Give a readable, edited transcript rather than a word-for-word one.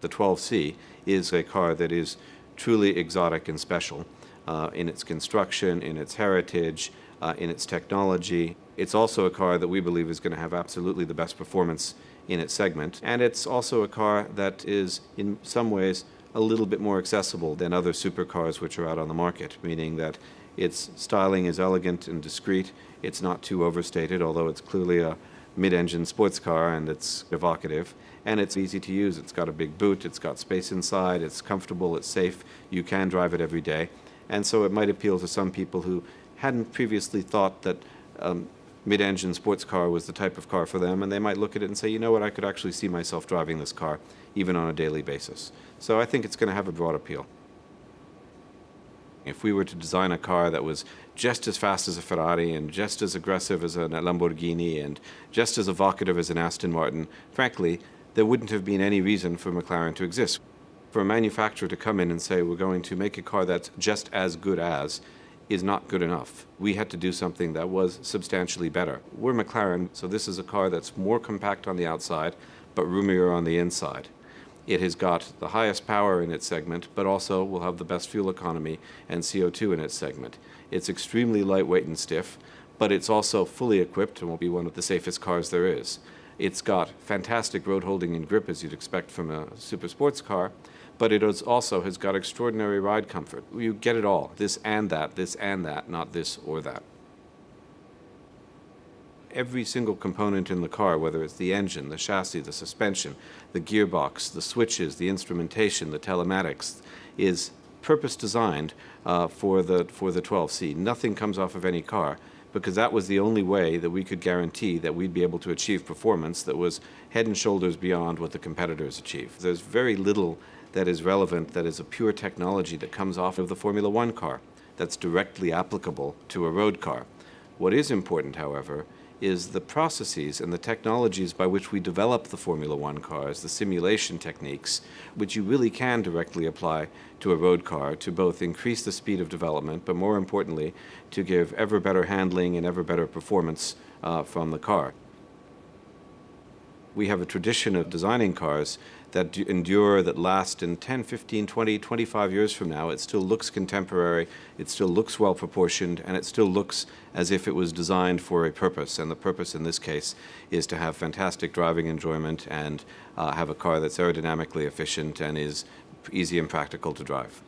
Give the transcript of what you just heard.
The 12C is a car that is truly exotic and special in its construction, in its heritage, in its technology. It's also a car that we believe is going to have absolutely the best performance in its segment. And it's also a car that is, in some ways, a little bit more accessible than other supercars which are out on the market, meaning that its styling is elegant and discreet. It's not too overstated, although it's clearly a mid-engine sports car and it's evocative. And it's easy to use. It's got a big boot, it's got space inside, it's comfortable, it's safe. You can drive it every day. And so it might appeal to some people who hadn't previously thought that mid-engine sports car was the type of car for them, and they might look at it and say, you know what, I could actually see myself driving this car even on a daily basis. So I think it's going to have a broad appeal. If we were to design a car that was just as fast as a Ferrari and just as aggressive as a Lamborghini and just as evocative as an Aston Martin, frankly, there wouldn't have been any reason for McLaren to exist. For a manufacturer to come in and say, we're going to make a car that's just as good as, is not good enough. We had to do something that was substantially better. We're McLaren, so this is a car that's more compact on the outside, but roomier on the inside. It has got the highest power in its segment, but also will have the best fuel economy and CO2 in its segment. It's extremely lightweight and stiff, but it's also fully equipped and will be one of the safest cars there is. It's got fantastic road holding and grip, as you'd expect from a super sports car, but it also has got extraordinary ride comfort. You get it all, this and that, not this or that. Every single component in the car, whether it's the engine, the chassis, the suspension, the gearbox, the switches, the instrumentation, the telematics, is purpose designed for the 12C. Nothing comes off of any car, because that was the only way that we could guarantee that we'd be able to achieve performance that was head and shoulders beyond what the competitors achieve. There's very little that is relevant, that is a pure technology that comes off of the Formula One car that's directly applicable to a road car. What is important, however, is the processes and the technologies by which we develop the Formula One cars, the simulation techniques, which you really can directly apply to a road car to both increase the speed of development, but more importantly, to give ever better handling and ever better performance from the car. We have a tradition of designing cars that endure, that last in 10, 15, 20, 25 years from now. It still looks contemporary, it still looks well proportioned, and it still looks as if it was designed for a purpose. And the purpose in this case is to have fantastic driving enjoyment and have a car that's aerodynamically efficient and is easy and practical to drive.